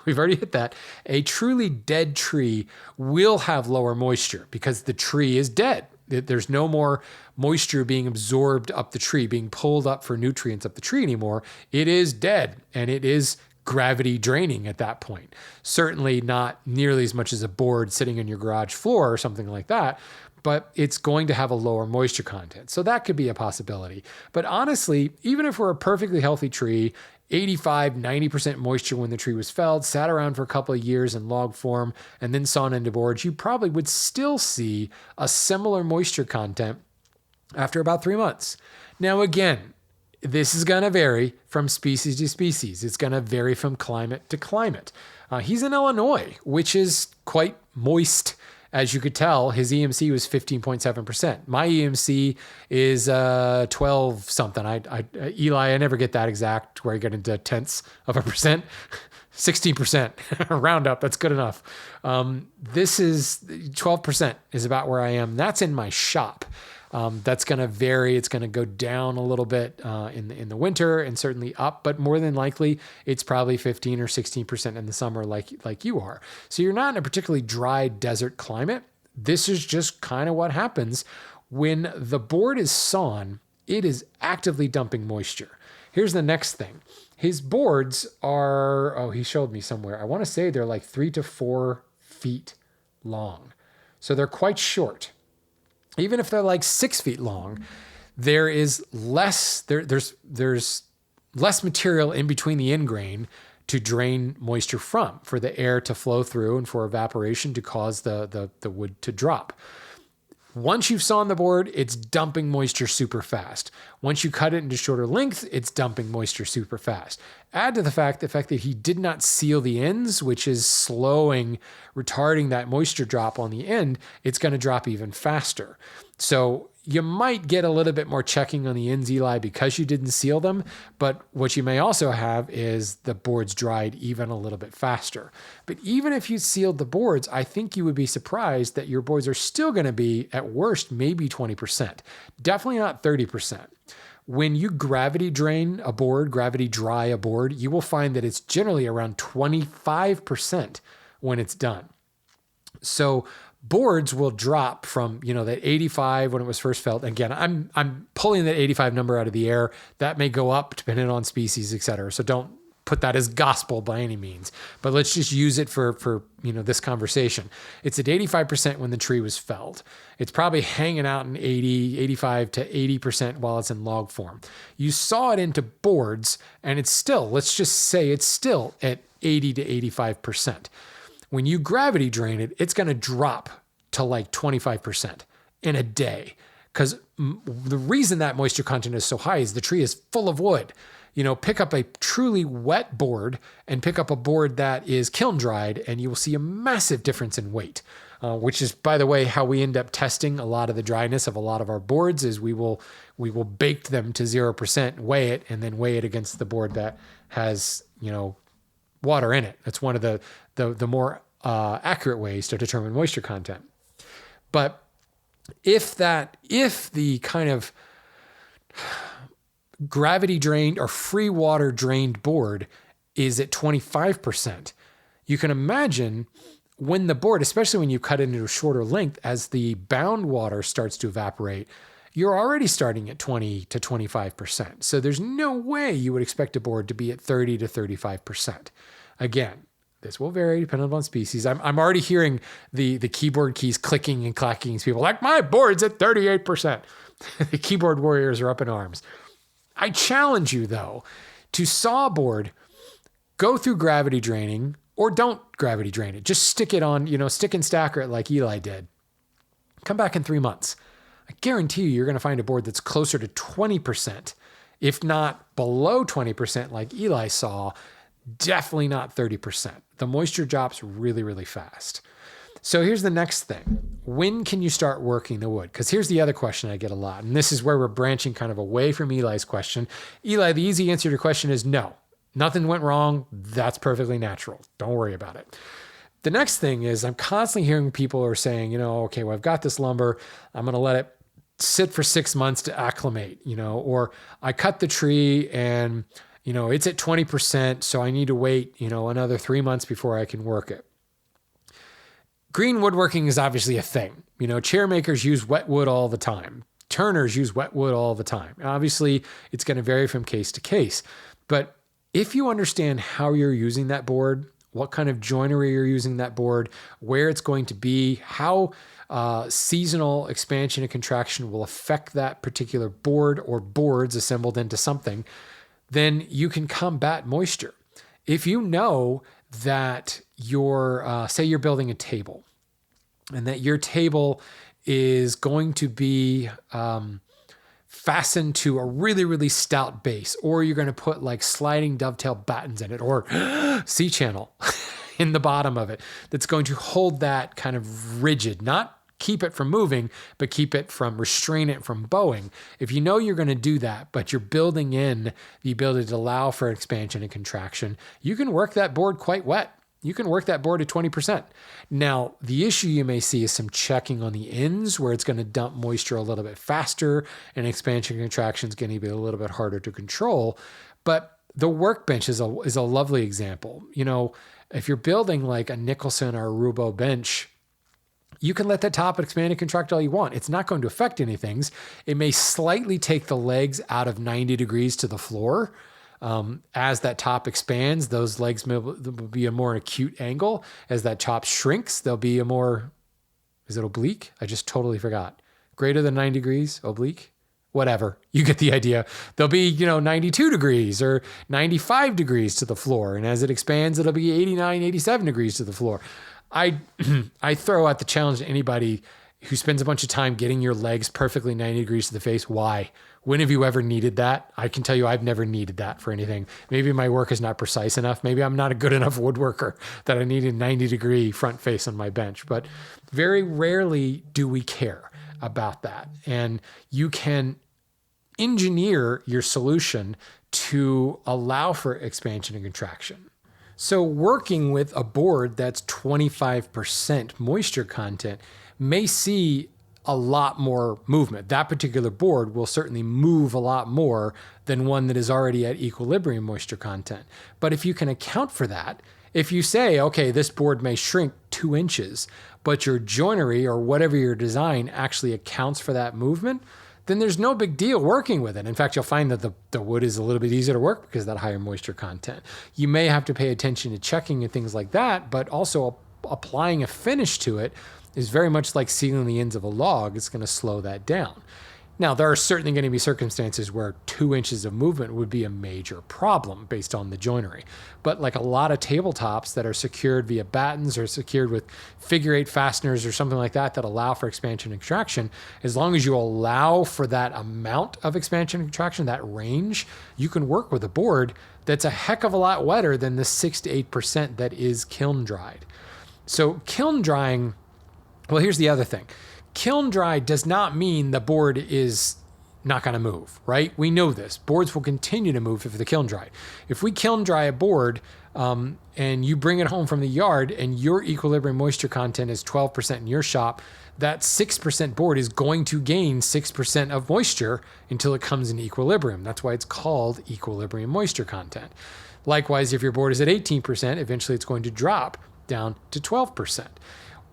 we've already hit that, a truly dead tree will have lower moisture because the tree is dead. There's no more moisture being absorbed up the tree, being pulled up for nutrients up the tree anymore. It is dead, and it is gravity draining at that point. Certainly not nearly as much as a board sitting on your garage floor or something like that, but it's going to have a lower moisture content. So that could be a possibility. But honestly, even if we're a perfectly healthy tree, 85-90% moisture when the tree was felled, sat around for a couple of years in log form, and then sawn into boards, you probably would still see a similar moisture content after about 3 months. Now, again, this is going to vary from species to species. It's going to vary from climate to climate. He's in Illinois, which is quite moist. As you could tell, his EMC was 15.7%. My EMC is 12 something. Eli, I never get that exact where I get into tenths of a percent. 16%, round up, that's good enough. This is 12% is about where I am. That's in my shop. That's going to vary. It's going to go down a little bit in the winter and certainly up, but more than likely it's probably 15 or 16% in the summer like you are. So you're not in a particularly dry desert climate. this is just kind of what happens when the board is sawn. It is actively dumping moisture. Here's the next thing. His boards are, oh, he showed me somewhere. I want to say they're like 3 to 4 feet long. So they're quite short. Even if they're like 6 feet long, there is less, there's less material in between the end grain to drain moisture from, for the air to flow through and for evaporation to cause the wood to drop. Once you've sawn the board, it's dumping moisture super fast. Once you cut it into shorter lengths, it's dumping moisture super fast. Add to the fact that he did not seal the ends, which is retarding that moisture drop on the end, it's going to drop even faster. So you might get a little bit more checking on the ends, Eli, because you didn't seal them. But what you may also have is the boards dried even a little bit faster. But even if you sealed the boards, I think you would be surprised that your boards are still going to be, at worst, maybe 20%. Definitely not 30%. When you gravity dry a board, you will find that it's generally around 25% when it's done. So boards will drop from, that 85 when it was first felt. Again, I'm pulling that 85 number out of the air. That may go up depending on species, et cetera. So don't put that as gospel by any means, but let's just use it for this conversation. It's at 85% when the tree was felled. It's probably hanging out in 85 to 80% while it's in log form. You saw it into boards and it's still, let's just say it's still at 80 to 85%. When you gravity drain it, it's going to drop to like 25% in a day. Because the reason that moisture content is so high is the tree is full of wood. Pick up a truly wet board and pick up a board that is kiln dried, and you will see a massive difference in weight, which is, by the way, how we end up testing a lot of the dryness of a lot of our boards is we will bake them to 0%, weigh it, and then weigh it against the board that has, water in it. That's one of the more accurate ways to determine moisture content. But if the kind of gravity drained or free water drained board is at 25%, you can imagine when the board, especially when you cut it into a shorter length, as the bound water starts to evaporate, you're already starting at 20 to 25%. So there's no way you would expect a board to be at 30 to 35%. Again, this will vary depending on species. I'm already hearing the keyboard keys clicking and clacking. People like, my board's at 38%. The keyboard warriors are up in arms. I challenge you, though, to saw a board, go through gravity draining, or don't gravity drain it. Just stick it on, stick and stacker it like Eli did. Come back in 3 months. I guarantee you're going to find a board that's closer to 20%, if not below 20% like Eli saw. Definitely not 30%. The moisture drops really, really fast. So here's the next thing. When can you start working the wood? Because here's the other question I get a lot. And this is where we're branching kind of away from Eli's question. Eli, the easy answer to your question is no. Nothing went wrong. That's perfectly natural. Don't worry about it. The next thing is I'm constantly hearing people are saying, okay, well, I've got this lumber. I'm going to let it sit for 6 months to acclimate, or I cut the tree and it's at 20%, so I need to wait, another 3 months before I can work it. Green woodworking is obviously a thing. Chair makers use wet wood all the time. Turners use wet wood all the time. Obviously, it's going to vary from case to case. But if you understand how you're using that board, what kind of joinery you're using that board, where it's going to be, how seasonal expansion and contraction will affect that particular board or boards assembled into something, then you can combat moisture. If you know that say you're building a table and that your table is going to be fastened to a really, really stout base, or you're going to put like sliding dovetail battens in it or C-channel in the bottom of it, that's going to hold that kind of rigid, not keep it from moving, but keep it from restrain it from bowing. If you know you're going to do that, but you're building in the ability to allow for expansion and contraction, you can work that board quite wet. You can work that board at 20%. Now, the issue you may see is some checking on the ends where it's going to dump moisture a little bit faster and expansion and contraction is going to be a little bit harder to control. But the workbench is a lovely example. If you're building like a Nicholson or a Roubo bench, you can let that top expand and contract all you want. It's not going to affect anything. It may slightly take the legs out of 90 degrees to the floor. As that top expands, those legs will be a more acute angle. As that top shrinks, there'll be a more, is it oblique? I just totally forgot. Greater than 90 degrees, oblique, whatever. You get the idea. There'll be, 92 degrees or 95 degrees to the floor. And as it expands, it'll be 89, 87 degrees to the floor. I throw out the challenge to anybody who spends a bunch of time getting your legs perfectly 90 degrees to the face. Why? When have you ever needed that? I can tell you I've never needed that for anything. Maybe my work is not precise enough. Maybe I'm not a good enough woodworker that I need a 90-degree front face on my bench. But very rarely do we care about that. And you can engineer your solution to allow for expansion and contraction. So working with a board that's 25% moisture content may see a lot more movement. That particular board will certainly move a lot more than one that is already at equilibrium moisture content. But if you can account for that, if you say, okay, this board may shrink 2 inches, but your joinery or whatever your design actually accounts for that movement, then there's no big deal working with it. In fact, you'll find that the wood is a little bit easier to work because of that higher moisture content. You may have to pay attention to checking and things like that, but also applying a finish to it is very much like sealing the ends of a log. It's going to slow that down. Now, there are certainly going to be circumstances where 2 inches of movement would be a major problem based on the joinery. But like a lot of tabletops that are secured via battens or secured with figure 8 fasteners or something like that allow for expansion and contraction, as long as you allow for that amount of expansion and contraction, that range, you can work with a board that's a heck of a lot wetter than the 6 to 8% that is kiln dried. So kiln drying, well, here's the other thing. Kiln dry does not mean the board is not going to move, right? We know this. Boards will continue to move if they're kiln dry. If we kiln dry a board and you bring it home from the yard and your equilibrium moisture content is 12% in your shop, that 6% board is going to gain 6% of moisture until it comes in equilibrium. That's why it's called equilibrium moisture content. Likewise, if your board is at 18%, eventually it's going to drop down to 12%.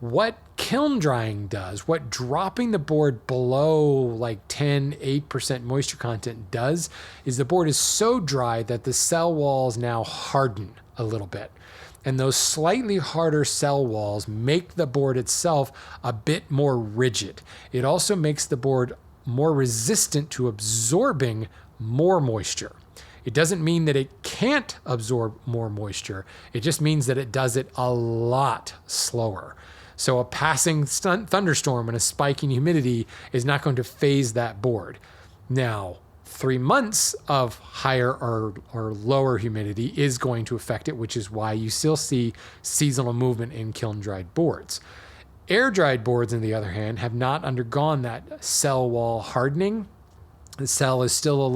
What kiln drying does, what dropping the board below like 10, 8% moisture content does, is the board is so dry that the cell walls now harden a little bit. And those slightly harder cell walls make the board itself a bit more rigid. It also makes the board more resistant to absorbing more moisture. It doesn't mean that it can't absorb more moisture. It just means that it does it a lot slower. So a passing thunderstorm and a spike in humidity is not going to phase that board. Now, 3 months of higher or lower humidity is going to affect it, which is why you still see seasonal movement in kiln-dried boards. Air-dried boards, on the other hand, have not undergone that cell wall hardening. The cell wall is still a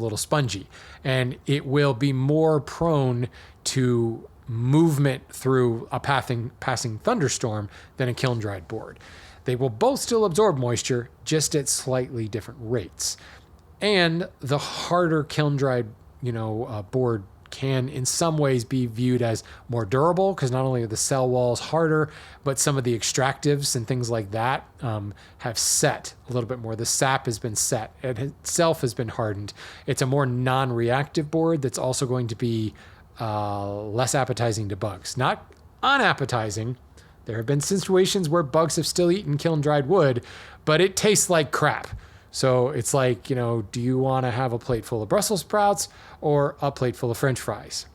little spongy, and it will be more prone to movement through a passing thunderstorm than a kiln-dried board. They will both still absorb moisture, just at slightly different rates. And the harder kiln-dried, board can in some ways be viewed as more durable, because not only are the cell walls harder, but some of the extractives and things like that have set a little bit more. The sap has been set. It itself has been hardened. It's a more non-reactive board that's also going to be less appetizing to bugs. Not unappetizing. There have been situations where bugs have still eaten kiln-dried wood, but it tastes like crap. So it's like, do you want to have a plate full of Brussels sprouts or a plate full of French fries?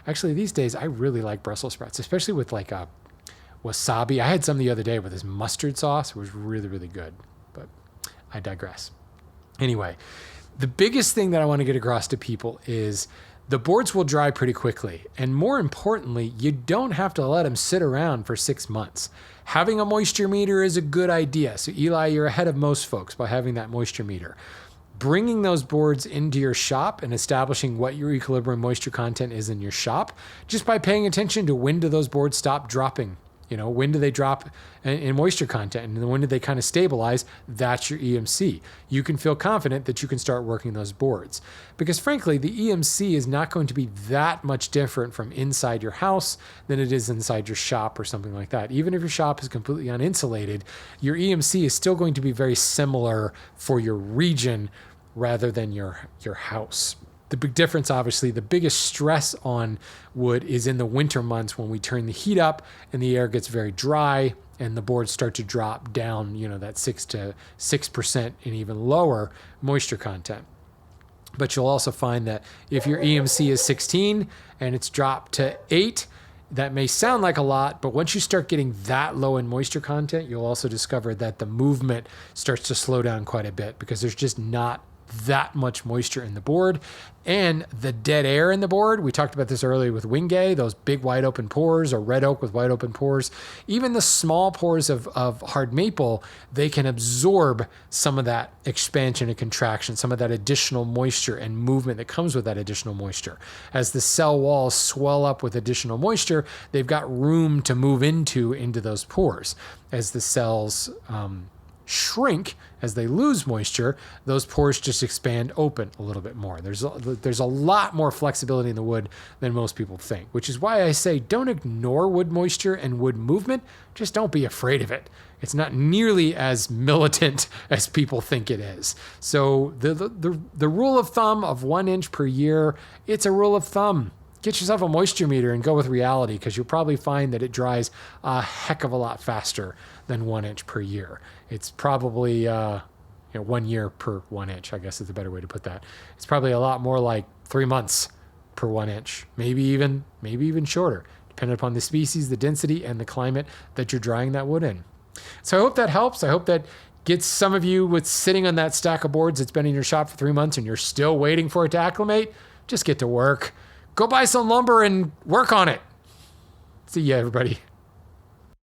Actually, these days, I really like Brussels sprouts, especially with like a wasabi. I had some the other day with this mustard sauce. It was really, really good, but I digress. Anyway, the biggest thing that I want to get across to people is the boards will dry pretty quickly. And more importantly, you don't have to let them sit around for 6 months. Having a moisture meter is a good idea. So Eli, you're ahead of most folks by having that moisture meter. Bringing those boards into your shop and establishing what your equilibrium moisture content is in your shop, just by paying attention to when do those boards stop dropping, When do they drop in moisture content? And then when do they kind of stabilize? That's your EMC. You can feel confident that you can start working those boards. Because frankly, the EMC is not going to be that much different from inside your house than it is inside your shop or something like that. Even if your shop is completely uninsulated, your EMC is still going to be very similar for your region rather than your house. The big difference, obviously, the biggest stress on wood is in the winter months when we turn the heat up and the air gets very dry and the boards start to drop down, that 6% and even lower moisture content. But you'll also find that if your EMC is 16 and it's dropped to 8, that may sound like a lot, but once you start getting that low in moisture content, you'll also discover that the movement starts to slow down quite a bit because there's just not that much moisture in the board. And the dead air in the board, we talked about this earlier with Wenge, those big wide open pores, or red oak with wide open pores, even the small pores of hard maple, they can absorb some of that expansion and contraction, some of that additional moisture and movement that comes with that additional moisture. As the cell walls swell up with additional moisture, they've got room to move into those pores. As the cells shrink, as they lose moisture, those pores just expand open a little bit more. There's a lot more flexibility in the wood than most people think, which is why I say don't ignore wood moisture and wood movement. Just don't be afraid of it. It's not nearly as militant as people think it is. So the rule of thumb of 1 inch per year, it's a rule of thumb. Get yourself a moisture meter and go with reality, because you'll probably find that it dries a heck of a lot faster than 1 inch per year. It's probably 1 year per 1 inch, I guess is a better way to put that. It's probably a lot more like 3 months per 1 inch, maybe even shorter, depending upon the species, the density, and the climate that you're drying that wood in. So I hope that helps. I hope that gets some of you with sitting on that stack of boards that's been in your shop for 3 months and you're still waiting for it to acclimate. Just get to work. Go buy some lumber and work on it. See ya, everybody.